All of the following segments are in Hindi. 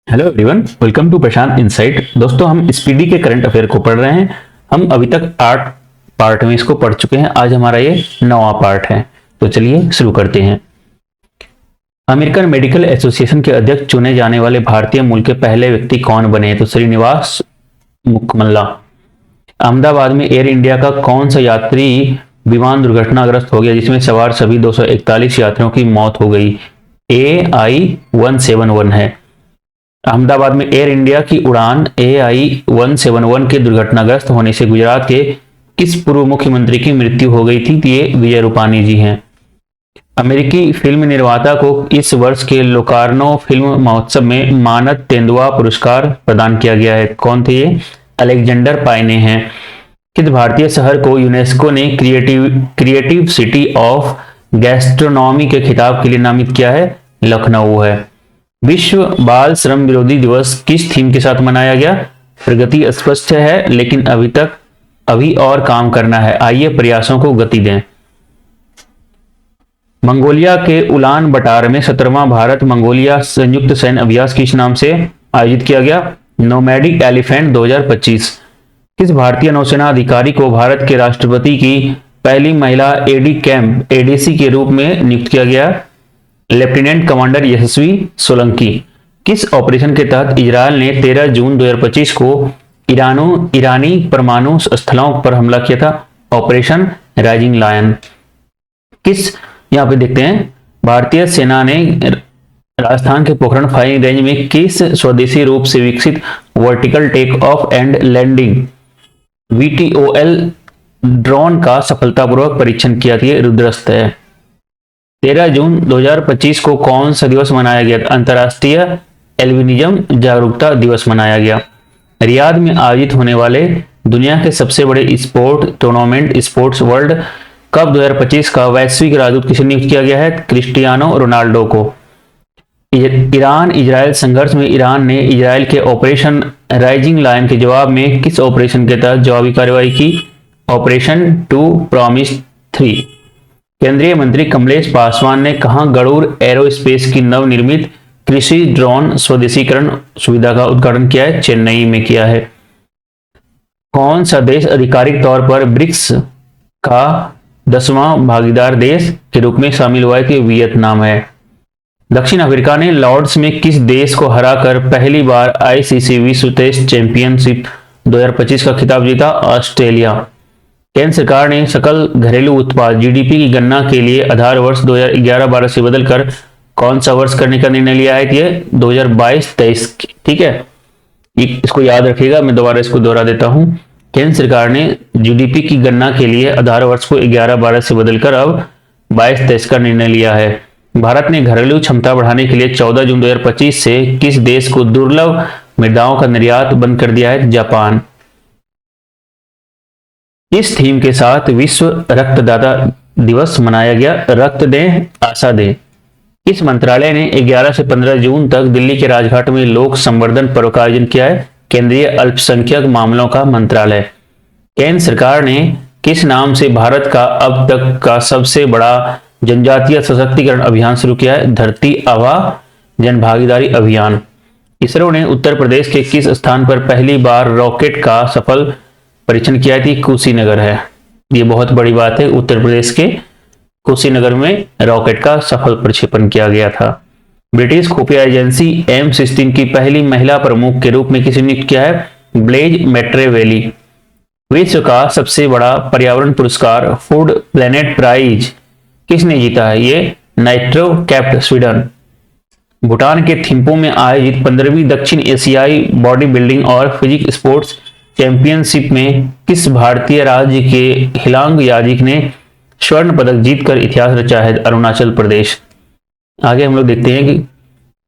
Hello everyone, welcome to Prashant insight. दोस्तों, हम स्पीडी के करंट अफेयर को पढ़ रहे हैं। हम अभी तक 8 पार्ट में इसको पढ़ चुके हैं। आज हमारा ये 9वां पार्ट है। तो चलिए शुरू करते हैं। अमेरिकन मेडिकल एसोसिएशन के अध्यक्ष चुने जाने वाले भारतीय मूल के पहले व्यक्ति कौन बने? तो श्रीनिवास मुखमल्ला। अहमदाबाद में एयर इंडिया का कौन सा यात्री विमान दुर्घटनाग्रस्त हो गया जिसमें सवार सभी 241 यात्रियों की मौत हो गई? AI-171 है। अहमदाबाद में एयर इंडिया की उड़ान AI-171 के दुर्घटनाग्रस्त होने से गुजरात के किस पूर्व मुख्यमंत्री की मृत्यु हो गई थी? ये विजय रूपानी जी हैं। अमेरिकी फिल्म निर्माता को इस वर्ष के लोकार्नो फिल्म महोत्सव में मानद तेंदुआ पुरस्कार प्रदान किया गया है। कौन थे ये? अलेक्जेंडर पायने हैं। किस भारतीय शहर को यूनेस्को ने क्रिएटिव सिटी ऑफ गैस्ट्रोनॉमी के खिताब के लिए नामित किया है? लखनऊ है। विश्व बाल श्रम विरोधी दिवस किस थीम के साथ मनाया गया? प्रगति अस्पष्ट है लेकिन अभी और काम करना है, आइए प्रयासों को गति दें। मंगोलिया के उलान बटार में 17वां भारत मंगोलिया संयुक्त सैन्य अभ्यास किस नाम से आयोजित किया गया? Nomadic elephant 2025। किस भारतीय नौसेना अधिकारी को भारत के राष्ट्रपति की पहली महिला एडी कैंप ADC के रूप में नियुक्त किया गया? लेफ्टिनेंट कमांडर यशस्वी सोलंकी। किस ऑपरेशन के तहत इजरायल ने 13 जून 2025 को ईरानी परमाणु स्थलों पर हमला किया था? Operation Rising Lion. यहाँ पे देखते हैं, भारतीय सेना ने राजस्थान के पोखरण फायरिंग रेंज में किस स्वदेशी रूप से विकसित vertical take off and landing VTOL drone का सफलतापूर्वक परीक्षण किया था? रुद्रस्त है। 13 जून 2025 को कौन सा दिवस मनाया गया? अंतर्राष्ट्रीय एल्बिनिज्म जागरूकता दिवस मनाया गया। रियाद में आयोजित होने वाले दुनिया के सबसे बड़े sport tournament sports world cup 2025 का वैश्विक राजदूत किसे नियुक्त किया गया है? क्रिस्टियानो रोनाल्डो को। ईरान इजरायल संघर्ष में ईरान ने इजरायल के ऑपरेशन राइजिंग लायन के जवाब में किस ऑपरेशन के तहत जवाबी कार्रवाई की? Operation 2 promise 3। केंद्रीय मंत्री कमलेश पासवान ने कहां गरुड़ एरोस्पेस की नवनिर्मित कृषि ड्रोन स्वदेशीकरण सुविधा का उद्घाटन किया है? चेन्नई में किया है। कौन सा देश आधिकारिक तौर पर ब्रिक्स का 10वां भागीदार देश के रूप में शामिल हुआ है? कि वियतनाम है। दक्षिण अफ्रीका ने लॉर्ड्स में किस देश को हराकर पहली बार ICC विश्व टेस्ट चैंपियनशिप 2025 का खिताब जीता? ऑस्ट्रेलिया। केंद्र सरकार ने सकल घरेलू उत्पाद GDP की गणना के लिए आधार वर्ष 2011-12 से बदलकर कौन सा वर्ष करने का निर्णय लिया है? ये 2022-23। ठीक है, इसको याद रखिएगा। मैं दोबारा इसको दोहरा देता हूं। केंद्र सरकार ने GDP की गणना के लिए आधार वर्ष को 11-12 से बदलकर अब 22-23 का निर्णय लिया है। भारत ने घरेलू क्षमता बढ़ाने के लिए 14 जून 2025 से किस देश को दुर्लभ मृदाओं का निर्यात बंद कर दिया है? जापान। इस थीम के साथ विश्व रक्तदाता दिवस मनाया गया? रक्त दें आशा दें। इस मंत्रालय ने 11 से 15 जून तक दिल्ली के राजघाट में लोक संवर्धन पर्व का आयोजन किया है? केंद्रीय अल्पसंख्यक मामलों का मंत्रालय। केंद्र सरकार ने किस नाम से भारत का अब तक का सबसे बड़ा जनजातीय सशक्तिकरण अभियान शुरू किया है? धरती आबा जनभागीदारी अभियान। इसरो ने उत्तर प्रदेश के किस स्थान पर पहली बार रॉकेट का सफल परीक्षण किया थी? कुशीनगर है। ये बहुत बड़ी बात है, उत्तर प्रदेश के कुशीनगर में रॉकेट का सफल प्रक्षेपण किया गया था। ब्रिटिश खुफिया एजेंसी M16 की पहली महिला प्रमुख के रूप में किसे नियुक्त किया है? ब्लेज मैट्रेवेली। विश्व का सबसे बड़ा पर्यावरण पुरस्कार फूड प्लेनेट प्राइज किसने जीता है? ये नाइट्रो कैप्ट स्वीडन। भूटान के थिम्पू में आयोजित 15वीं दक्षिण एशियाई बॉडी बिल्डिंग और फिजिक स्पोर्ट्स चैंपियनशिप में किस भारतीय राज्य के हिलांग याजिक ने स्वर्ण पदक जीतकर इतिहास रचा है? अरुणाचल प्रदेश। आगे हम लोग देखते हैं कि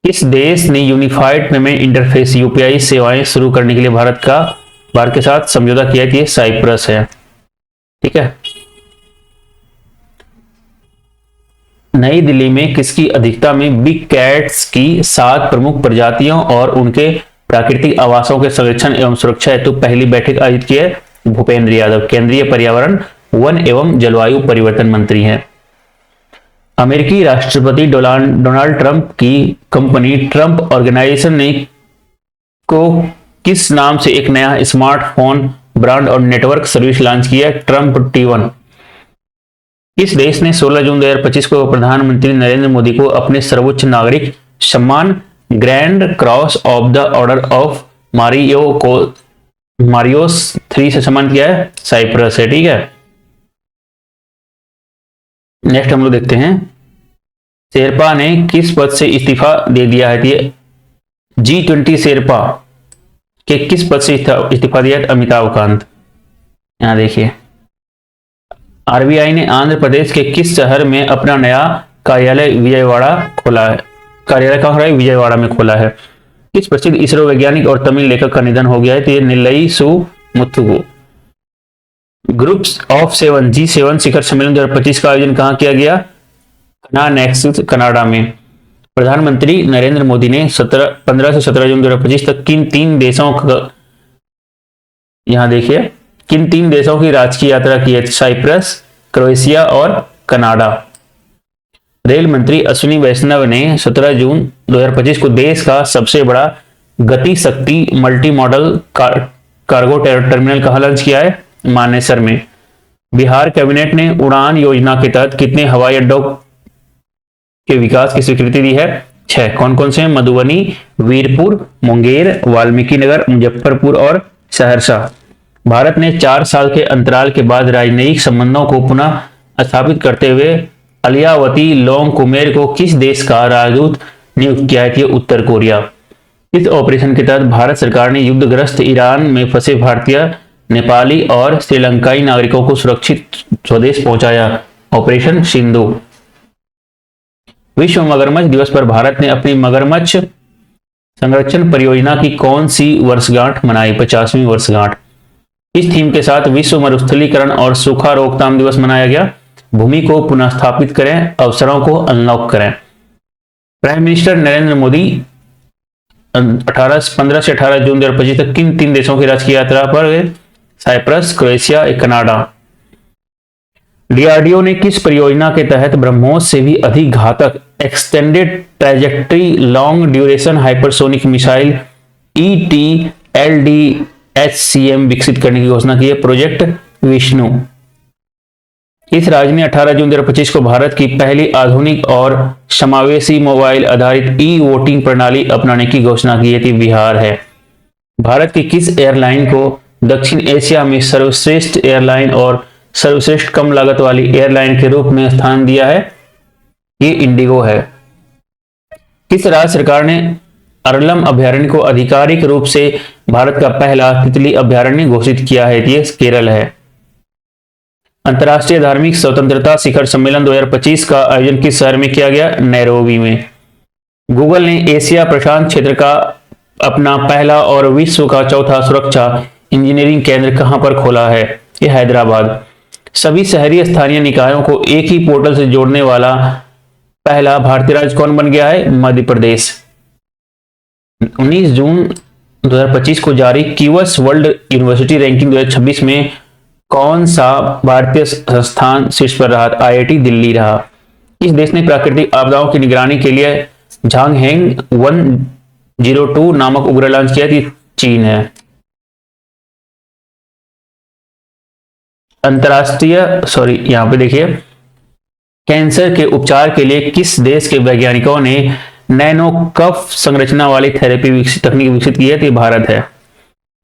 किस देश ने यूनिफाइड पेमेंट इंटरफेस UPI सेवाएं शुरू करने के लिए भारत के साथ समझौता किया है? साइप्रस है। ठीक है। नई दिल्ली में किसकी अध्यक्षता में बिग कैट्स की 7 प्रमुख प्रजातियों और उनके प्राकृतिक आवासों के संरक्षण एवं सुरक्षा हेतु पहली बैठक आयोजित की है? भूपेंद्र यादव केंद्रीय पर्यावरण वन एवं जलवायु परिवर्तन मंत्री हैं। अमेरिकी राष्ट्रपति डोनाल्ड ट्रंप की कंपनी ट्रंप ऑर्गेनाइजेशन ने को किस नाम से एक नया स्मार्टफोन ब्रांड और नेटवर्क सर्विस लॉन्च किया? Trump T1। किस देश ने 16 जून 2025 को प्रधानमंत्री नरेंद्र मोदी को अपने सर्वोच्च नागरिक सम्मान grand cross of the order of Makarios 3 से सम्मान किया है? साइप्रस है। ठीक है, नेक्स्ट हम लोग देखते हैं, शेरपा ने किस पद से इस्तीफा दे दिया है? G20 शेरपा के किस पद से इस्तीफा दिया है? अमिताभ कांत। यहां देखिए, आरबीआई ने आंध्र प्रदेश के किस शहर में अपना नया कार्यालय विजयवाड़ा खोला है? कार्यालय कहां है? विजयवाड़ा में खोला है। किस प्रसिद्ध इसरो वैज्ञानिक और तमिल लेखक का निधन हो गया है? तो ये निल्लई सुमुथुगु। ग्रुप्स ऑफ 7 G7 शिखर सम्मेलन 2025 का आयोजन कहां किया गया? कनाडा में। प्रधानमंत्री नरेंद्र मोदी ने 15 से 17 जून 2025 तक किन 3 देशों का, यहां देखिए, किन 3 देशों की राजकीय यात्रा की है? साइप्रस, क्रोएशिया और कनाडा। रेल मंत्री अश्विनी वैष्णव ने 17 जून 2025 को देश का सबसे बड़ा गति शक्ति मल्टी मॉडल कार्गो टर्मिनल कहां लॉन्च किया है? मानेसर में। बिहार कैबिनेट ने उड़ान योजना के तहत कितने हवाई अड्डों के विकास की स्वीकृति दी है? 6। कौन कौन से? मधुबनी, वीरपुर, मुंगेर, वाल्मीकि नगर, मुजफ्फरपुर और सहरसा। भारत ने 4 साल के अंतराल के बाद राजनयिक संबंधों को पुनः स्थापित करते हुए अलियावती लोंगकुमेर को किस देश का राजदूत नियुक्त किया है? उत्तर कोरिया। इस ऑपरेशन के तहत भारत सरकार ने युद्धग्रस्त ईरान में फंसे भारतीय, नेपाली और श्रीलंकाई नागरिकों को सुरक्षित स्वदेश पहुंचाया। ऑपरेशन सिंधु। विश्व मगरमच्छ दिवस पर भारत ने अपनी मगरमच्छ संरक्षण परियोजना की कौन सी वर्षगांठ मनाई? 50वीं वर्षगांठ। इस थीम के साथ विश्व मरुस्थलीकरण और सूखा रोकथाम दिवस मनाया गया। भूमि को पुनः स्थापित करें, अवसरों को अनलॉक करें। प्राइम मिनिस्टर नरेंद्र मोदी 15 से 18 जून 2025 तक किन 3 देशों की राजकीय यात्रा पर गए? Cyprus, Croatia, Canada. डीआरडीओ ने किस परियोजना के तहत ब्रह्मोस से भी अधिक घातक extended trajectory long duration hypersonic missile ETLDHCM विकसित करने की घोषणा की है? प्रोजेक्ट विष्णु। इस राज्य ने 18 जून 2025 को भारत की पहली आधुनिक और समावेशी मोबाइल आधारित ई-वोटिंग प्रणाली अपनाने की घोषणा की है? बिहार है। भारत की किस एयरलाइन को दक्षिण एशिया में सर्वश्रेष्ठ एयरलाइन और सर्वश्रेष्ठ कम लागत वाली एयरलाइन के रूप में स्थान दिया है? ये इंडिगो है। किस राज्य सरकार ने अरलम अभयारण्य को आधिकारिक रूप से भारत का पहला तितली अभयारण्य घोषित किया है? ये केरल है। अंतर्राष्ट्रीय धार्मिक स्वतंत्रता शिखर सम्मेलन 2025 का आयोजन किस शहर में किया गया? नैरोबी में। गूगल ने एशिया प्रशांत क्षेत्र का अपना पहला और विश्व का चौथा सुरक्षा इंजीनियरिंग केंद्र कहां पर खोला है? ये हैदराबाद। सभी शहरी स्थानीय निकायों को एक ही पोर्टल से जोड़ने वाला पहला भारतीय राज्य कौन बन गया है? मध्य प्रदेश। 19 जून 2025 को जारी क्यूएस वर्ल्ड यूनिवर्सिटी रैंकिंग 2026 में कौन सा भारतीय संस्थान शीर्ष पर रहा? आईआईटी दिल्ली रहा। इस देश ने प्राकृतिक आपदाओं की निगरानी के लिए झांगहेंग 102 नामक उपग्रह लॉन्च किया थी? चीन है। यहां पे देखिए, कैंसर के उपचार के लिए किस देश के वैज्ञानिकों ने नैनो कफ संरचना वाली थेरेपी तकनीक विकसित की है? भारत है।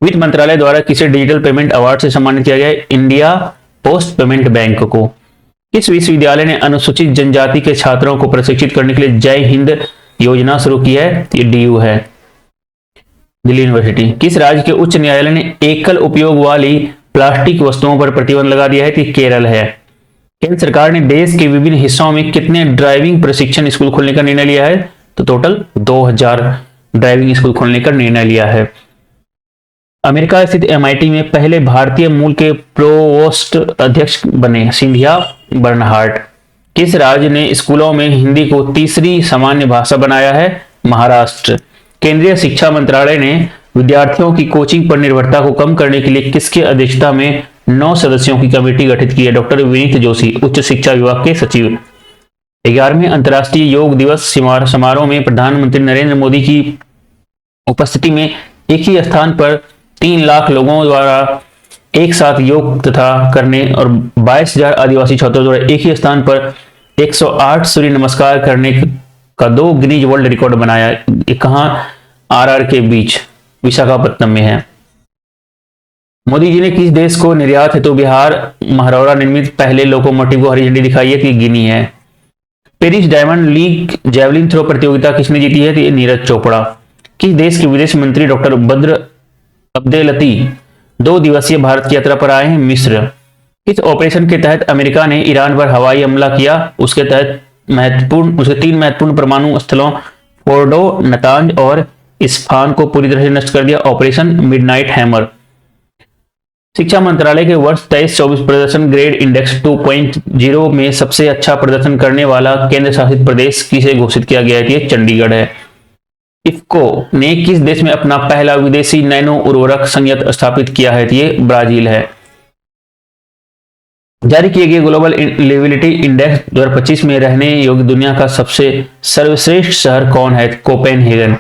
वित्त मंत्रालय द्वारा किसे डिजिटल पेमेंट अवार्ड से सम्मानित किया गया है? इंडिया पोस्ट पेमेंट बैंक को। किस विश्वविद्यालय ने अनुसूचित जनजाति के छात्रों को प्रशिक्षित करने के लिए जय हिंद योजना शुरू की है? ये डीयू है, दिल्ली यूनिवर्सिटी। किस राज्य के उच्च न्यायालय ने एकल उपयोग वाली प्लास्टिक वस्तुओं पर प्रतिबंध लगा दिया है? केरल है। केंद्र सरकार ने देश के विभिन्न हिस्सों में कितने ड्राइविंग प्रशिक्षण स्कूल खोलने का निर्णय लिया है? तो टोटल 2000 ड्राइविंग स्कूल खोलने का निर्णय लिया है। अमेरिका स्थित MIT में पहले भारतीय मूल के प्रोवोस्ट अध्यक्ष बने? सिंधिया बर्नहार्ट। किस राज्य ने स्कूलों में हिंदी को तीसरी सामान्य भाषा बनाया है? महाराष्ट्र। केंद्रीय शिक्षा मंत्रालय ने विद्यार्थियों की कोचिंग पर निर्भरता को कम करने के लिए किसकी अध्यक्षता में 9 सदस्यों की कमेटी गठित की है? डॉक्टर विनीत जोशी, उच्च शिक्षा विभाग के सचिव। 11वें अंतर्राष्ट्रीय योग दिवस समारोह में प्रधानमंत्री नरेंद्र मोदी की उपस्थिति में एक ही स्थान पर 3 लाख लोगों द्वारा एक साथ योग तथा करने और 22,000 आदिवासी छात्रों द्वारा एक ही स्थान पर 108 सूर्य नमस्कार करने का 2 गिनीज वर्ल्ड रिकॉर्ड बनाया। ये कहाँ? आरआर के बीच विशाखापट्टनम में है। मोदी जी ने किस देश को निर्यात हेतु बिहार महरौरा निर्मित पहले लोकोमोटिव को हरी झंडी दिखाई है? कि गिनी है। Paris Diamond League javelin throw प्रतियोगिता किसने जीती है? तो ये नीरज चोपड़ा। किस देश के विदेश मंत्री डॉक्टर बद्र अब्देलती 2 दिवसीय भारत की यात्रा पर आए हैं? मिस्र। किस ऑपरेशन के तहत अमेरिका ने ईरान पर हवाई हमला किया? उसके तहत उसके 3 महत्वपूर्ण परमाणु स्थलों फोर्डो, नतांज और इस्फान को पूरी तरह से नष्ट कर दिया। Operation midnight hammer. शिक्षा मंत्रालय के वर्ष 23-24 प्रदर्शन ग्रेड इंडेक्स 2.0 में सबसे अच्छा प्रदर्शन करने वाला केंद्र शासित प्रदेश किसे घोषित किया गया है? ये चंडीगढ़ है। इफ्को ने किस देश में अपना पहला विदेशी नैनो उर्वरक संयंत्र स्थापित किया है? ये ब्राजील है। जारी किए गए ग्लोबल लिविलिटी इंडेक्स 2025 में रहने योग्य दुनिया का सबसे सर्वश्रेष्ठ शहर कौन है? कोपेनहेगन।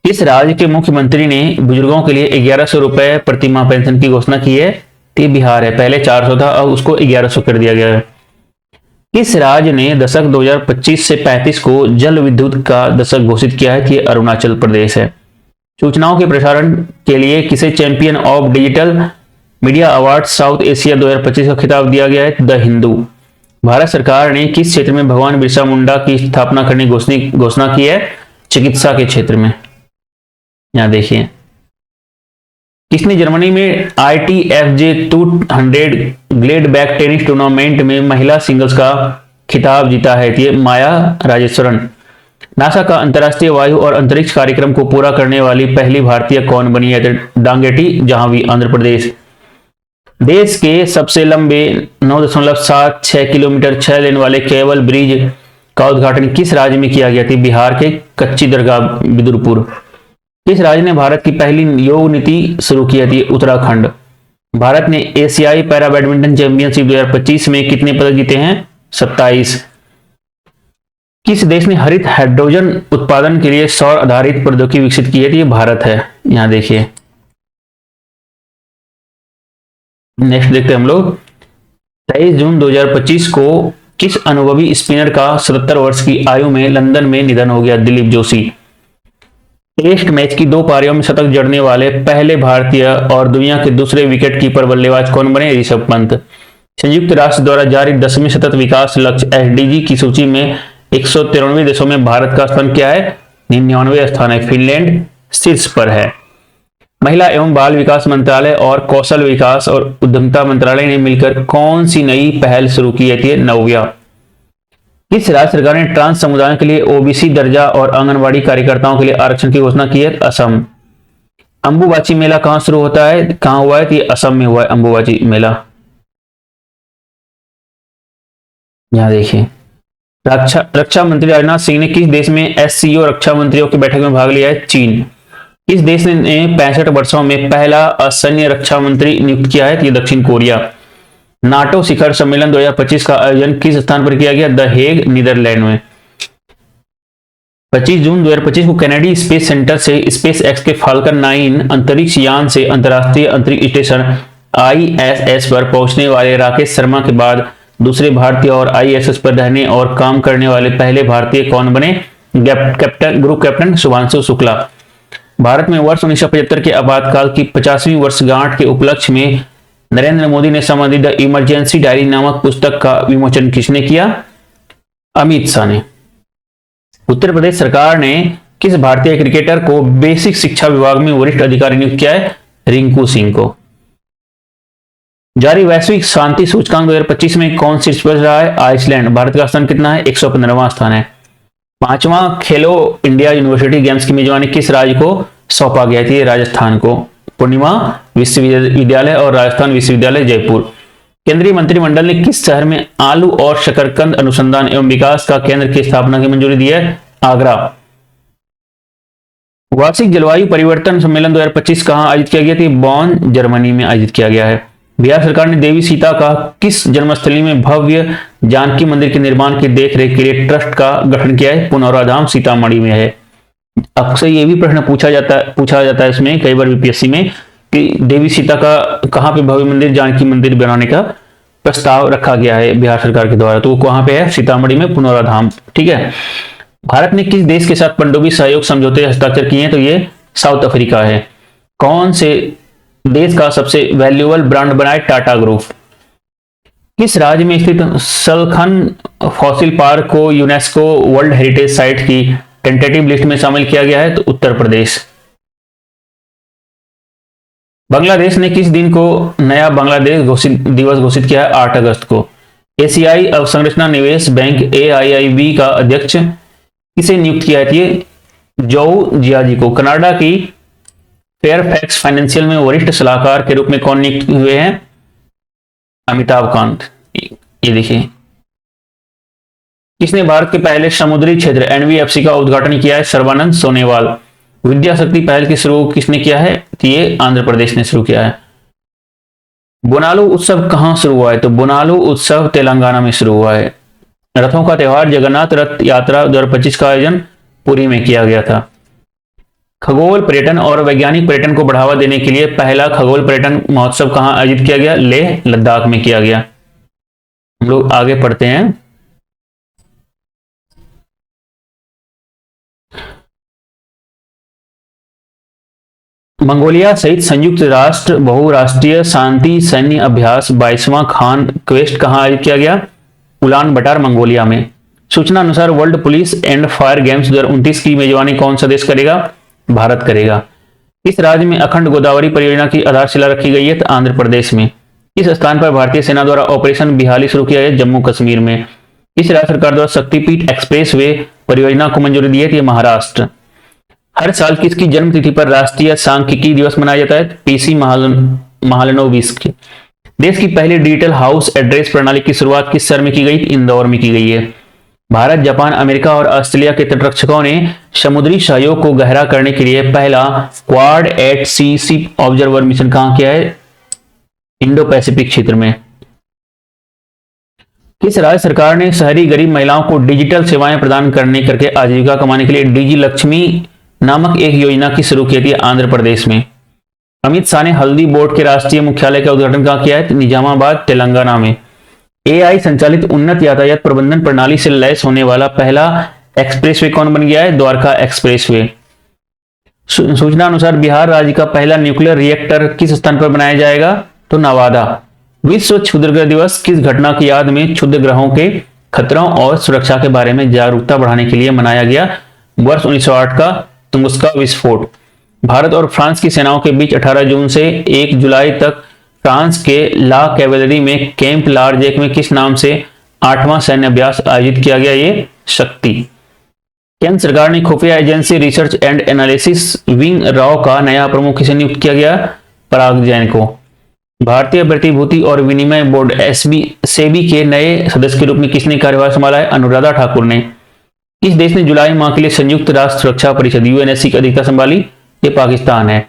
इस राज्य के मुख्यमंत्री ने बुजुर्गों के लिए 1100 रुपए प्रति माह पेंशन की घोषणा की है? ये बिहार है। पहले 400 था, अब उसको 1100 कर दिया गया है। इस राज्य ने दशक 2025 से 35 को जल विद्युत का दशक घोषित किया है? कि अरुणाचल प्रदेश है। सूचनाओं के प्रसारण के लिए किसे champion of digital media award south Asia 2025 का खिताब दिया गया है? द हिंदू। भारत सरकार ने किस क्षेत्र में भगवान बिरसा मुंडा की स्थापना करने की घोषणा की है? चिकित्सा के क्षेत्र में। यहां देखिए, किसने जर्मनी में ITFJ 200 Gladbach tennis tournament में महिला सिंगल्स का खिताब जीता है? ये माया राजेश्वरन। नासा का अंतर्राष्ट्रीय वायु और अंतरिक्ष कार्यक्रम को पूरा करने वाली पहली भारतीय कौन बनी है? डांगेटी जहांवी, आंध्र प्रदेश। देश के सबसे लंबे 9.76 किलोमीटर 6 लेन वाले केबल ब्रिज का उद्घाटन किस राज्य में किया गया था? बिहार के कच्ची दरगाह बिदुरपुर। किस राज्य ने भारत की पहली योग नीति शुरू की थी? उत्तराखंड। भारत ने एशियाई पैरा बैडमिंटन चैंपियनशिप 2025 में कितने पदक जीते हैं? 27। किस देश ने हरित हाइड्रोजन उत्पादन के लिए सौर आधारित प्रौद्योगिकी विकसित की है? ये भारत है। यहां देखिए, नेक्स्ट देखते हैं हम लोग। 23 जून 2025 को किस अनुभवी स्पिनर का 77 वर्ष की आयु में लंदन में निधन हो गया? दिलीप जोशी। टेस्ट मैच की 2 पारियों में शतक जड़ने वाले पहले भारतीय और दुनिया के दूसरे विकेट कीपर बल्लेबाज कौन बने? ऋषभ पंत। संयुक्त राष्ट्र द्वारा जारी 10वें सतत विकास लक्ष्य SDG की सूची में 193 देशों में भारत का स्थान क्या है? 99 स्थान है। फिनलैंड शीर्ष पर है। महिला एवं बाल विकास मंत्रालय और कौशल विकास और उद्यमिता मंत्रालय ने मिलकर कौन सी नई पहल शुरू की है? नव्या। किस राज्य सरकार ने ट्रांस समुदायों के लिए OBC दर्जा और आंगनवाड़ी कार्यकर्ताओं के लिए आरक्षण की घोषणा की है? असम। अंबुबाची मेला कहां शुरू होता है? कहां हुआ है? असम में हुआ है अंबुबाची मेला। यहां देखिए, रक्षा मंत्री राजनाथ सिंह ने किस देश में SCO रक्षा मंत्रियों की बैठक में भाग लिया है? चीन। किस देश ने 65 वर्षों में पहला असैन्य रक्षा मंत्री नियुक्त किया है? दक्षिण कोरिया। नाटो शिखर सम्मेलन 2025 का आयोजन किस स्थान पर किया गया? द हेग, नीदरलैंड में। 25 जून 2025 को कैनेडी स्पेस सेंटर से स्पेस एक्स के फाल्कन 9 अंतरिक्ष यान से अंतर्राष्ट्रीय अंतरिक्ष स्टेशन ISS पर पहुंचने वाले राकेश शर्मा के बाद दूसरे भारतीय और ISS पर रहने और काम करने वाले पहले भारतीय कौन बने? Group captain Shubhanshu Shukla. भारत में वर्ष 1975 के आपातकाल की 50वीं वर्षगांठ के उपलक्ष्य में नरेंद्र मोदी ने संबंधित द इमरजेंसी डायरी नामक पुस्तक का विमोचन किसने किया? अमित शाह ने। उत्तर प्रदेश सरकार ने किस भारतीय क्रिकेटर को बेसिक शिक्षा विभाग में वरिष्ठ अधिकारी नियुक्त किया है? रिंकू सिंह को। जारी वैश्विक शांति सूचकांक 2025 में कौन शीर्ष पर रहा है? आइसलैंड। भारत का स्थान कितना है? 115वां स्थान है। 5वां खेलो इंडिया यूनिवर्सिटी गेम्स की मेजबानी किस राज्य को सौंपा गया थी? राजस्थान को। पूर्णिमा विश्वविद्यालय और राजस्थान विश्वविद्यालय जयपुर। केंद्रीय मंत्रिमंडल ने किस शहर में आलू और शकरकंद अनुसंधान एवं विकास का केंद्र की स्थापना की मंजूरी दी है? आगरा। वार्षिक जलवायु परिवर्तन सम्मेलन 2025 कहां आयोजित किया गया? बॉन, जर्मनी में आयोजित किया गया है। बिहार सरकार ने देवी सीता का किस जन्मस्थली में भव्य जानकी मंदिर के निर्माण की देखरेख के लिए ट्रस्ट का गठन किया है? पुनौरा धाम सीतामढ़ी में है। अक्सर ये भी प्रश्न पूछा जाता है इसमें कई बार यूपीएससी में कि देवी सीता का कहाँ पे भव्य मंदिर, जानकी मंदिर बनाने का प्रस्ताव रखा गया है बिहार सरकार के द्वारा, तो वो कहाँ पे है, सीतामढ़ी में पुनौरा धाम। ठीक है। भारत ने किस देश के साथ पनडुब्बी सहयोग समझौते हस्ताक्षर किए हैं, तो ये साउथ अफ्रीका है। कौन से देश का सबसे वैल्यूएबल ब्रांड बनाए टाटा ग्रुप। किस राज्य में स्थित सलखन फॉसिल पार्क को यूनेस्को वर्ल्ड हेरिटेज साइट की टेंटेटिव लिस्ट में शामिल किया गया है, तो उत्तर प्रदेश। बांग्लादेश ने किस दिन को नया बांग्लादेश दिवस घोषित किया है, 8 अगस्त को। एशियाई अवसंरचना निवेश बैंक AIIB का अध्यक्ष किसे नियुक्त किया है, ये जोउ जियाजी को। कनाडा की फेयरफैक्स फाइनेंशियल में वरिष्ठ सलाहकार के रूप में कौन नियुक्त हुए हैं, अमिताभ कांत। ये देखिए, किसने भारत के पहले समुद्री क्षेत्र NVFC का उद्घाटन किया है, सर्बानंद सोनेवाल। विद्या शक्ति पहल की शुरू किसने किया है, तो ये आंध्र प्रदेश ने शुरू किया है। बोनालू उत्सव कहां शुरू हुआ है, तो बोनालू उत्सव तेलंगाना में शुरू हुआ है। रथों का त्यौहार जगन्नाथ रथ यात्रा 2025 का आयोजन पुरी में किया गया था। खगोल पर्यटन और वैज्ञानिक पर्यटन को बढ़ावा देने के लिए पहला खगोल पर्यटन महोत्सव कहां आयोजित किया गया, लेह लद्दाख में किया गया। हम लोग आगे पढ़ते हैं। मंगोलिया सहित संयुक्त राष्ट्र बहुराष्ट्रीय शांति सैन्य अभ्यास 22वां खान क्वेस्ट कहां आयोजित किया गया, उलान बटार मंगोलिया में। सूचना अनुसार world police and fire games 2029 की मेजबानी कौन सा देश करेगा, भारत करेगा। इस राज्य में अखंड गोदावरी परियोजना की आधारशिला रखी गई है, तो आंध्र प्रदेश में। इस स्थान पर भारतीय सेना द्वारा ऑपरेशन बिहाली शुरू किया है, जम्मू कश्मीर में। इस राज्य सरकार द्वारा शक्तिपीठ एक्सप्रेस वे परियोजना को मंजूरी दी है, महाराष्ट्र। हर साल किसकी जन्म तिथि पर राष्ट्रीय सांख्यिकी दिवस मनाया जाता है, PC महालनोबिस्क। देश की पहली डिजिटल हाउस एड्रेस प्रणाली की शुरुआत किस शहर में की गई, इंदौर में की गई है। भारत, जापान, अमेरिका और ऑस्ट्रेलिया के तटरक्षकों ने समुद्री सहयोग को गहरा करने के लिए पहला क्वाड एट सी शिप ऑब्जर्वर मिशन कहां किया है, इंडो पैसिफिक क्षेत्र में। किस राज्य सरकार ने शहरी गरीब महिलाओं को डिजिटल सेवाएं प्रदान करके आजीविका कमाने के लिए डिजी लक्ष्मी नामक एक योजना की शुरू की थी, आंध्र प्रदेश में। अमित शाह ने हल्दी बोर्ड के राष्ट्रीय मुख्यालय का उद्घाटन कहां किया है, निजामाबाद तेलंगाना में। AI संचालित उन्नत यातायात प्रबंधन प्रणाली से लैस होने वाला पहला एक्सप्रेसवे कौन बन गया है, द्वारका एक्सप्रेसवे। सूचना अनुसार बिहार राज्य का पहला न्यूक्लियर रिएक्टर किस स्थान पर बनाया जाएगा, तो नवादा। विश्व क्षुद्रग्रह दिवस किस घटना की याद में क्षुद्र ग्रहों के खतरों और सुरक्षा के बारे में जागरूकता बढ़ाने के लिए मनाया गया, वर्ष 1908 का तुंगस्का विस्फोट। भारत और फ्रांस की सेनाओं के बीच 18 जून से 1 जुलाई तक फ्रांस के ला कैवेलरी में कैंप लार्जेक में किस नाम से 8वां सैन्य अभ्यास आयोजित किया गया, ये शक्ति। केंद्र सरकार ने खुफिया agency research and analysis wing raw का नया प्रमुख किसे नियुक्त किया गया, पराग जैन को। भारतीय प्रतिभूति और विनिमय बोर्ड सेबी के नए सदस्य के रूप में किसने कार्यभार संभाला है, अनुराधा ठाकुर ने। किस देश ने जुलाई माह के लिए संयुक्त राष्ट्र सुरक्षा परिषद UNSC की अध्यक्षता संभाली, ये पाकिस्तान है।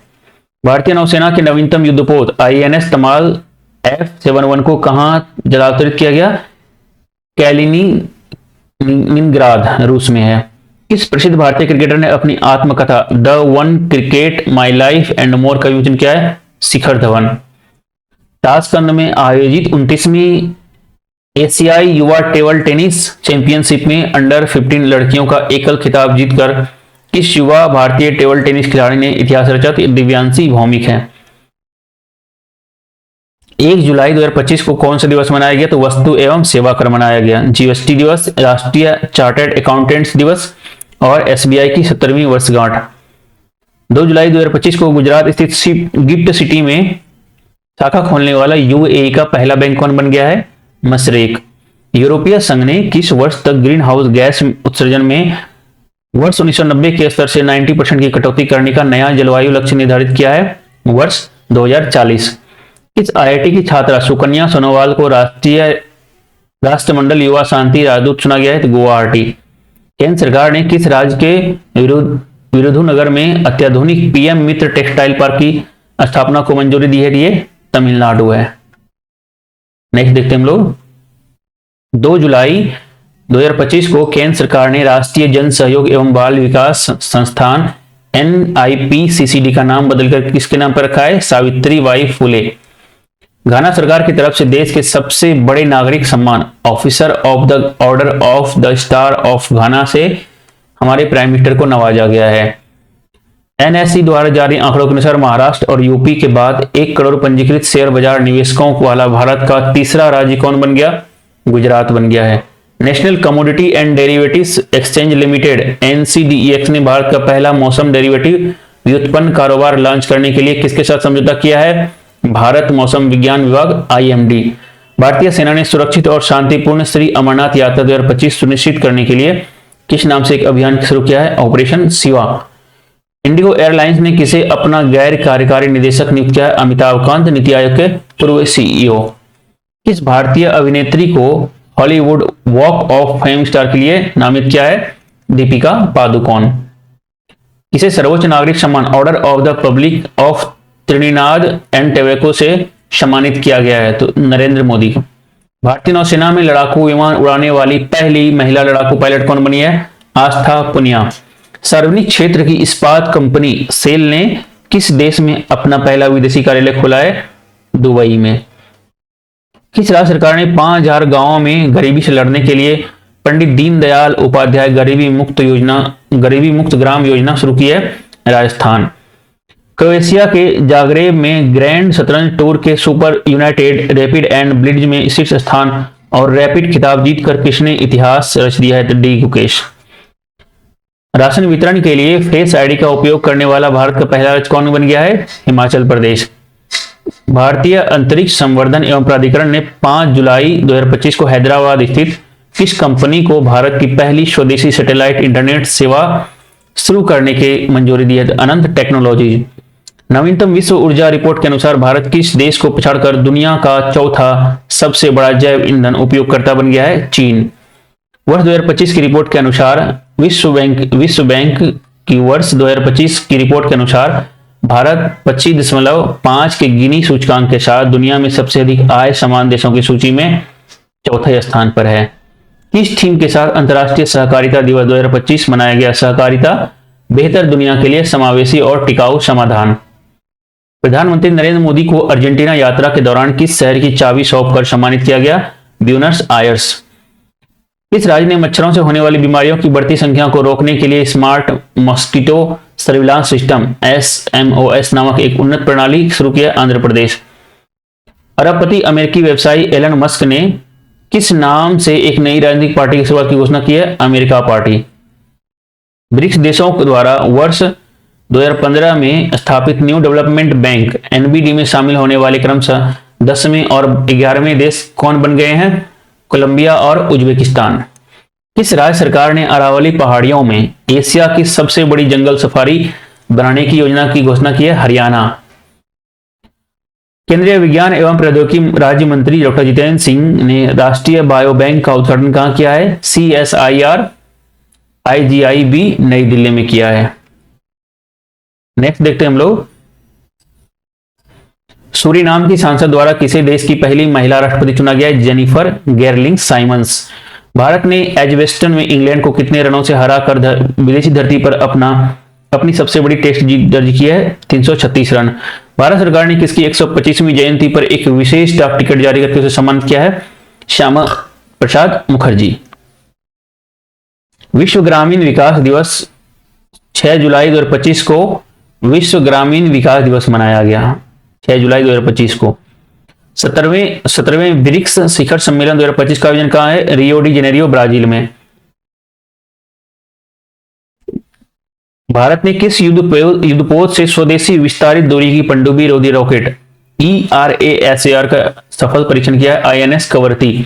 भारतीय नौसेना के नवीनतम युद्धपोत INS तमाल F71 को कहां जलावतरित किया गया, कैलिनिंग्राद रूस में है। किस प्रसिद्ध भारतीय क्रिकेटर ने अपनी आत्मकथा the one cricket my life and more का विमोचन किया है, शिखर धवन। ताशकंद में आयोजित 29वीं एशियाई युवा टेबल टेनिस चैंपियनशिप में अंडर-15 लड़कियों का एकल खिताब जीतकर किस युवा भारतीय टेबल टेनिस खिलाड़ी ने इतिहास रचा, दिव्यांशी भौमिक है। 1 जुलाई 2025 को कौन सा दिवस मनाया गया, तो वस्तु एवं सेवा कर मनाया गया। GST दिवस, राष्ट्रीय चार्टर्ड अकाउंटेंट्स दिवस और SBI की 70वीं वर्षगांठ। 2 जुलाई 2025 को गुजरात स्थित गिफ्ट सिटी में शाखा खोलने वाला UAE का पहला बैंक कौन बन गया है, मशरेक। यूरोपीय संघ ने किस वर्ष तक ग्रीन हाउस गैस उत्सर्जन में वर्ष 1990 के स्तर से 90% की कटौती करने का नया जलवायु लक्ष्य निर्धारित किया है, वर्ष 2040। इस IIT की छात्रा सुकन्या सोनोवाल को राष्ट्रमंडल युवा शांति राजदूत चुना गया है, तो गुवाहाटी। केंद्र सरकार ने किस राज्य के विरुधुनगर में अत्याधुनिक PM मित्र टेक्सटाइल पार्क की स्थापना को मंजूरी दी है, ये तमिलनाडु है। नेक्स्ट देखते हैं हम लोग। 2 जुलाई 2025 को केंद्र सरकार ने राष्ट्रीय जन सहयोग एवं बाल विकास संस्थान NIPCCD का नाम बदलकर किसके नाम पर रखा है? सावित्री बाई फुले। घाना सरकार की तरफ से देश के सबसे बड़े नागरिक सम्मान officer of the order of the star of घाना से हमारे प्राइम मिनिस्टर को नवाजा गया है। NSE द्वारा जारी आंकड़ों के अनुसार महाराष्ट्र और यूपी के बाद 1 करोड़ पंजीकृत शेयर बाजार निवेशकों वाला भारत का तीसरा राज्य कौन बन गया? गुजरात बन गया है। National commodity and derivatives exchange limited NCDEX ने भारत का पहला मौसम डेरिवेटिव व्युत्पन्न कारोबार लॉन्च करने के लिए किसके साथ समझौता किया है? भारत मौसम विज्ञान विभाग IMD। भारतीय सेना ने सुरक्षित और शांतिपूर्ण श्री अमरनाथ यात्रा 2025 सुनिश्चित करने के लिए किस नाम से एक अभियान शुरू किया है? ऑपरेशन शिवा। इंडिगो एयरलाइंस ने किसे अपना गैर कार्यकारी निदेशक नियुक्त किया है? अमिताभ कांत, नीति आयोग के पूर्व CEO। किस भारतीय अभिनेत्री को Hollywood walk of fame star के लिए नामित किया है? दीपिका पादुकोण। किसे सर्वोच्च नागरिक सम्मान order of the public of Trinidad and Tobago से सम्मानित किया गया है? तो नरेंद्र मोदी को। भारतीय नौसेना में लड़ाकू विमान उड़ाने वाली पहली महिला लड़ाकू पायलट कौन बनी है? आस्था पुनिया। सार्वजनिक क्षेत्र की इस्पात कंपनी सेल ने किस देश में अपना पहला विदेशी कार्यालय खोला है? दुबई में। किस राज्य सरकार ने 5000 गांवों में गरीबी से लड़ने के लिए पंडित दीनदयाल उपाध्याय गरीबी मुक्त ग्राम योजना शुरू की है? राजस्थान। क्रोएशिया के जागरेब में ग्रैंड शतरंज टूर के super United rapid and blitz में शीर्ष स्थान और रैपिड खिताब जीतकर किसने इतिहास रच दिया है? तो डी गुकेश। राशन वितरण के लिए फेस आईडी का उपयोग करने वाला भारत का पहला राज्य कौन बन गया है? हिमाचल प्रदेश। भारतीय अंतरिक्ष संवर्धन एवं प्राधिकरण ने 5 जुलाई 2025 को हैदराबाद स्थित किस कंपनी को भारत की पहली स्वदेशी सैटेलाइट इंटरनेट सेवा शुरू करने की मंजूरी दी है? अनंत टेक्नोलॉजी। नवीनतम विश्व ऊर्जा रिपोर्ट के अनुसार भारत किस देश को पछाड़कर दुनिया का चौथा सबसे बड़ा जैव ईंधन उपयोगकर्ता बन गया है? चीन। वर्ष 2025 की रिपोर्ट के अनुसार विश्व बैंक की वर्ष 2025 की रिपोर्ट के अनुसार भारत 25.5 के गिनी सूचकांक के साथ दुनिया में सबसे अधिक आय समान देशों की सूची में चौथे स्थान पर है। किस थीम के साथ अंतर्राष्ट्रीय सहकारिता दिवस 2025 मनाया गया? सहकारिता बेहतर दुनिया के लिए समावेशी और टिकाऊ समाधान। प्रधानमंत्री नरेंद्र मोदी को अर्जेंटीना यात्रा के दौरान किस शहर की चाबी सौंपकर सम्मानित किया गया? Buenos Aires. इस राज्य ने मच्छरों से होने वाली बीमारियों की बढ़ती संख्या को रोकने के लिए smart mosquito surveillance system SMOS नामक एक उन्नत प्रणाली शुरू किया? आंध्र प्रदेश। अरबपति अमेरिकी व्यवसायी एलन मस्क ने किस नाम से एक नई राजनीतिक पार्टी की शुरुआत की घोषणा की है? America party. ब्रिक्स देशों द्वारा वर्ष 2015 में स्थापित न्यू डेवलपमेंट बैंक NBD में शामिल होने वाले क्रमशः 10वें और 11वें देश कौन बन गए हैं? कोलंबिया और उज्बेकिस्तान। किस राज्य सरकार ने अरावली पहाड़ियों में एशिया की सबसे बड़ी जंगल सफारी बनाने की योजना की घोषणा की है? हरियाणा। केंद्रीय विज्ञान एवं प्रौद्योगिकी राज्य मंत्री डॉक्टर जितेंद्र सिंह ने राष्ट्रीय बायो बैंक का उद्घाटन कहां किया है? CSIR IGIB नई दिल्ली में किया है। नेक्स्ट देखते हैं हम लोग। सूरीनाम की सांसद द्वारा किसी देश की पहली महिला राष्ट्रपति चुना गया है? Jennifer गेरलिंग Symonds. भारत ने एजबेस्टन में इंग्लैंड को कितने रनों से हराकर विदेशी धरती पर अपनी सबसे बड़ी टेस्ट जीत दर्ज की है? 336 रन। भारत सरकार ने किसकी 125वीं जयंती पर एक विशेष डाक टिकट जारी करके उसे सम्मानित किया है? श्यामा प्रसाद मुखर्जी। विश्व ग्रामीण विकास दिवस 6 जुलाई 2025 को विश्व ग्रामीण विकास दिवस मनाया गया। 6 जुलाई 2025 को 17वें ब्रिक्स शिखर सम्मेलन 2025 का आयोजन कहां है? रियो डी जेनेरियो ब्राजील में। भारत ने किस युद्धपोत से स्वदेशी विस्तारित दूरी की पनडुब्बी रोधी रॉकेट ERASAR का सफल परीक्षण किया है? INS कवरती।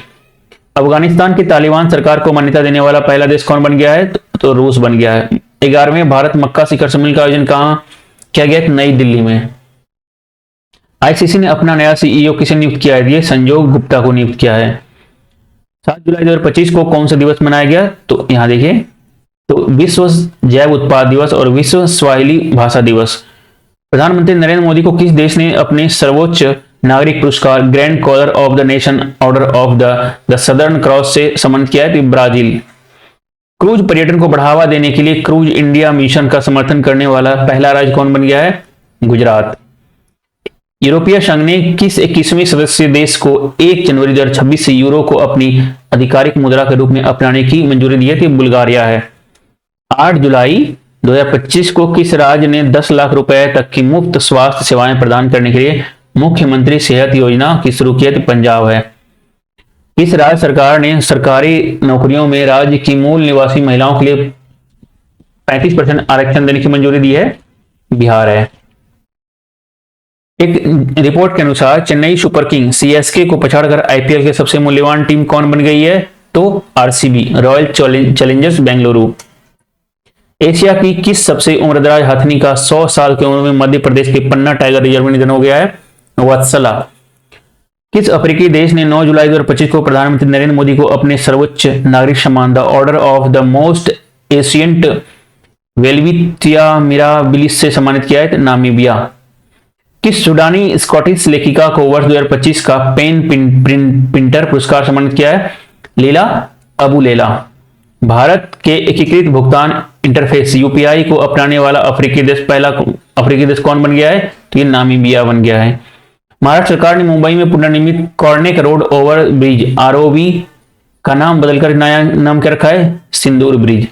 अफगानिस्तान की तालिबान सरकार को मान्यता देने वाला पहला देश कौन बन गया है? तो रूस बन गया है। 11वें भारत मक्का शिखर सम्मेलन का आयोजन कहां किया गया? नई दिल्ली में। ICC ने अपना नया CEO किसे नियुक्त किया है? संजोग गुप्ता को नियुक्त किया है। 7 जुलाई 2025 को कौन सा दिवस मनाया गया? तो यहां देखिए, तो विश्व जैव उत्पाद दिवस और विश्व स्वाहिली भाषा दिवस। प्रधानमंत्री नरेंद्र मोदी को किस देश ने अपने सर्वोच्च नागरिक पुरस्कार Grand Collar of the Nation Order of the Southern Cross से सम्मानित किया है? तो ब्राजील। क्रूज पर्यटन को बढ़ावा देने के लिए क्रूज इंडिया मिशन का समर्थन करने वाला पहला राज्य कौन बन गया है? गुजरात। यूरोपीय संघ ने किस 21वें सदस्य देश को 1 जनवरी 2026 से यूरो को अपनी आधिकारिक मुद्रा के रूप में अपनाने की मंजूरी दी है? तो बुल्गारिया है। 8 जुलाई 2025 को किस राज्य ने 10 लाख रुपए तक की मुफ्त स्वास्थ्य सेवाएं प्रदान करने के लिए मुख्यमंत्री सेहत योजना की शुरू की है? तो पंजाब है। किस राज्य सरकार ने सरकारी नौकरियों में राज्य की मूल निवासी महिलाओं के लिए 35% आरक्षण देने की मंजूरी दी है? बिहार है। एक रिपोर्ट के अनुसार चेन्नई सुपर किंग सीएसके को पछाड़कर आईपीएल के सबसे मूल्यवान टीम कौन बन गई है? तो RCB, royal Challengers Bengaluru. Asia की किस सबसे उम्रदराज हथनी का 100 साल की उम्र में मध्य प्रदेश के पन्ना टाइगर रिजर्व में निधन हो गया है? वत्सला। किस अफ्रीकी देश ने 9 जुलाई 2025 को प्रधानमंत्री नरेंद्र मोदी को अपने सर्वोच्च नागरिक सम्मान the order of the most ancient Welwitschia mirabilis से सम्मानित किया है? नामीबिया। किस सूडानी स्कॉटिश लेखिका को वर्ष 2025 का पेन प्रिंटर पुरस्कार सम्मानित किया है? लीला अबू लेला। भारत के एकीकृत भुगतान इंटरफेस यूपीआई को अपनाने वाला पहला अफ्रीकी देश कौन बन गया है? तो ये नामीबिया बन गया है। महाराष्ट्र सरकार ने मुंबई में पुनर्निर्मित कॉर्नेक रोड ओवर ब्रिज आरओबी का नाम बदलकर नया नाम क्या रखा है? सिंदूर ब्रिज।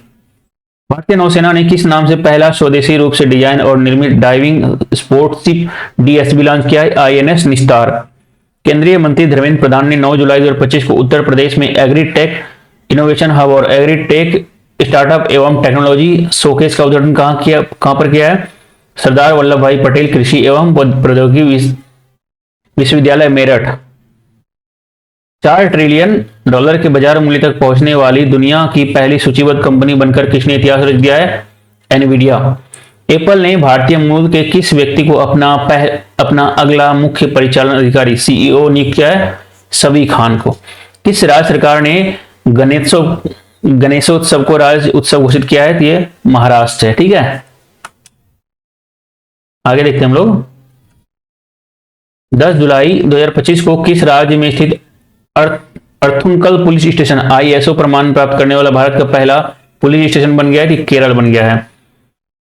भारतीय नौसेना ने किस नाम से पहला स्वदेशी रूप से डिजाइन और निर्मित डाइविंग स्पोर्ट्सशिप डीएसबी लॉन्च किया है? आईएनएस निस्तार। केंद्रीय मंत्री धर्मेंद्र प्रधान ने 9 जुलाई 2025 को उत्तर प्रदेश में एग्रीटेक इनोवेशन हब और एग्रीटेक स्टार्टअप एवं टेक्नोलॉजी शोकेस का उद्घाटन कहां पर किया है? सरदार वल्लभ भाई पटेल कृषि एवं प्रौद्योगिकी विश्वविद्यालय मेरठ। $4 ट्रिलियन के बाजार मूल्य तक पहुंचने वाली दुनिया की पहली सूचीबद्ध कंपनी बनकर किसने इतिहास रच दिया है? एनवीडिया। एप्पल ने भारतीय मूल के किस व्यक्ति को अपना अगला मुख्य परिचालन अधिकारी सीईओ नियुक्त किया है? सबी खान को। किस राज्य सरकार ने गणेशोत्सव को राज्य उत्सव घोषित किया है? ये महाराष्ट्र है। ठीक है, आगे देखते हैं हम लोग। 10 जुलाई 2025 को किस राज्य में स्थित अर्थुंकल पुलिस स्टेशन आईएसओ प्रमाण प्राप्त करने वाला भारत का पहला पुलिस स्टेशन बन गया है? कि केरल बन गया है।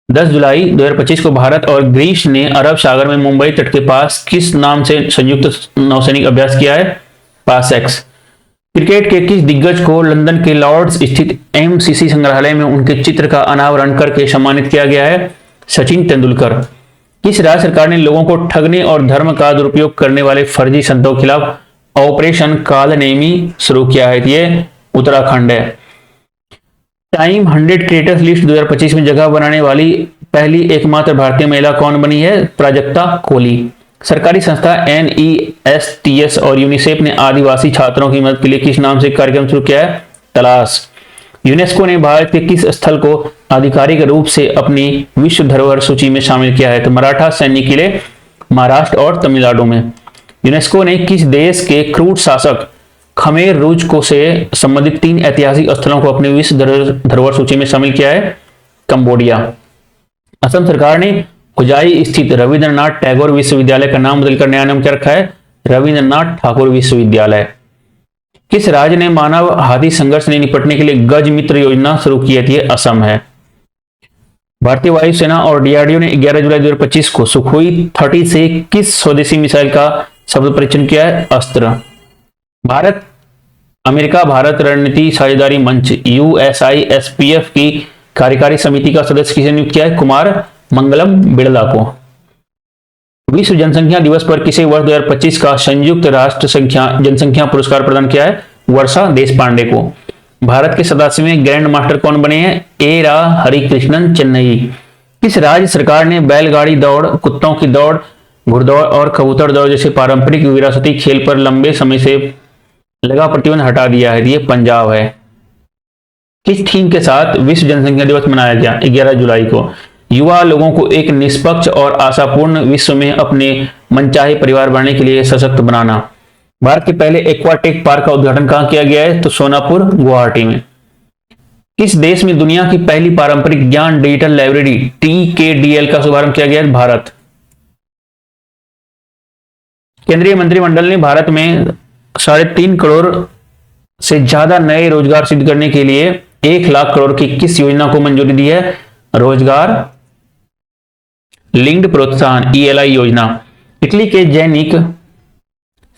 10 जुलाई 2025 को भारत और ग्रीस ने अरब सागर में मुंबई तट के पास किस नाम से संयुक्त नौसैनिक अभ्यास किया है? पासएक्स। क्रिकेट के किस दिग्गज को लंदन के लॉर्ड्स स्थित एमसीसी संग्रहालय में उनके चित्र का अनावरण करके सम्मानित किया गया है? सचिन तेंदुलकर। किस राज्य सरकार ने लोगों को ठगने और धर्म का दुरुपयोग करने वाले फर्जी संतों के खिलाफ ऑपरेशन कालनेमी शुरू किया है? ये उत्तराखंड है। टाइम 100 क्रिएटर्स लिस्ट 2025 में जगह बनाने वाली पहली एकमात्र भारतीय महिला कौन बनी है? प्राजक्ता कोहली। सरकारी संस्था NESTS और यूनिसेफ ने आदिवासी छात्रों की मदद के लिए किस नाम से कार्यक्रम शुरू किया है? तलाश। यूनेस्को ने भारत के किस स्थल को आधिकारिक रूप से अपनी विश्व धरोहर सूची में शामिल किया है? तो मराठा सैन्य किले महाराष्ट्र और तमिलनाडु में। यूनेस्को ने किस देश के क्रूर शासक खमेर रूज को से संबंधित 3 ऐतिहासिक स्थलों को अपनी विश्व धरोहर सूची में शामिल किया है? कंबोडिया। असम सरकार ने उजाई स्थित रविंद्रनाथ टैगोर विश्वविद्यालय का नाम बदलकर नया नाम क्या रखा है? रविंद्रनाथ ठाकुर विश्वविद्यालय। किस राज्य ने मानव हाथी संघर्ष से निपटने के लिए गज मित्र योजना शुरू की थी? असम है। भारतीय वायुसेना और डीआरडीओ ने 11 जुलाई 2025 को सुखोई 30 से किस स्वदेशी मिसाइल का शब्द परीक्षण किया है? अस्त्र। अमेरिका भारत रणनीति साझेदारी मंच USISPF की कार्यकारी समिति का सदस्य किसे नियुक्त किया है? कुमार मंगलम बिड़ला को। विश्व जनसंख्या दिवस पर किसे वर्ष 2025 का संयुक्त राष्ट्र जनसंख्या पुरस्कार प्रदान किया है? वर्षा देशपांडे को। भारत के 87वें ग्रैंड मास्टर कौन बने हैं? ए रा हरिकृष्णन चेन्नई। किस राज्य सरकार ने बैलगाड़ी दौड़, कुत्तों की दौड़, घुड़दौड़ और कबूतर दौड़ जैसे पारंपरिक विरासती खेल पर लंबे समय से लगा प्रतिबंध हटा दिया है? ये पंजाब है। किस थीम के साथ विश्व जनसंख्या दिवस मनाया गया? 11 जुलाई को। युवा लोगों को एक निष्पक्ष और आशापूर्ण विश्व में अपने मनचाहे परिवार बनाने के लिए सशक्त बनाना। भारत के पहले एक्वाटेक पार्क का उद्घाटन कहां किया गया है? तो सोनापुर गुवाहाटी में। किस देश में दुनिया की पहली पारंपरिक ज्ञान डिजिटल लाइब्रेरी TKDL का शुभारंभ किया गया है? भारत। केंद्रीय मंत्रिमंडल ने भारत में 3.5 करोड़ से ज्यादा नए रोजगार सृजित करने के लिए 1 लाख करोड़ की किस योजना को मंजूरी दी है? रोजगार लिंक्ड प्रोत्साहन ELI योजना। इटली के जैनिक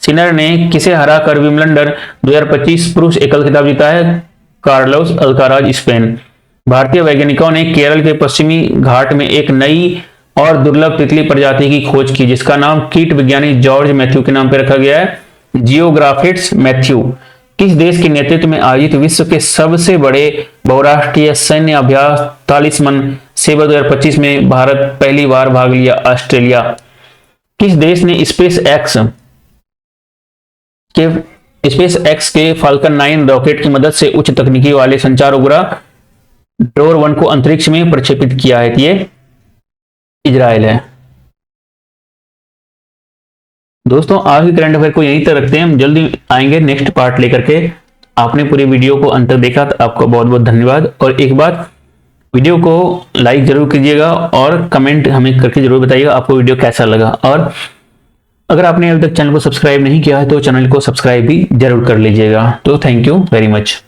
सिनर ने किसे हराकर विंबलडन 2025 पुरुष एकल खिताब जीता है? Carlos Alcaraz, Spain. भारतीय वैज्ञानिकों ने केरल के पश्चिमी घाट में एक नई और दुर्लभ तितली प्रजाति की खोज की जिसका नाम कीट विज्ञानी जॉर्ज मैथ्यू के नाम पर रखा गया है, जियोग्राफिट्स मैथ्यू। किस देश के नेतृत्व में आयोजित विश्व के सबसे बड़े बहुराष्ट्रीय सैन्य अभ्यास तालिस्मन सेवा 2025 में भारत पहली बार भाग लिया? ऑस्ट्रेलिया। किस देश ने स्पेस एक्स के फाल्कन 9 रॉकेट की मदद से उच्च तकनीकी वाले संचार उपग्रह ड्रोर 1 को अंतरिक्ष में प्रक्षेपित किया है? ये इजराइल है। दोस्तों आज की करंट अफेयर को यहीं तक रखते हैं, हम जल्दी आएंगे नेक्स्ट पार्ट लेकर के। आपने पूरी वीडियो को अंत तक देखा तो आपको बहुत बहुत धन्यवाद। और एक बात, वीडियो को लाइक जरूर कीजिएगा और कमेंट हमें करके जरूर बताइएगा आपको वीडियो कैसा लगा। और अगर आपने अभी तक चैनल को सब्सक्राइब नहीं किया है तो चैनल को सब्सक्राइब भी जरूर कर लीजिएगा। तो थैंक यू वेरी मच।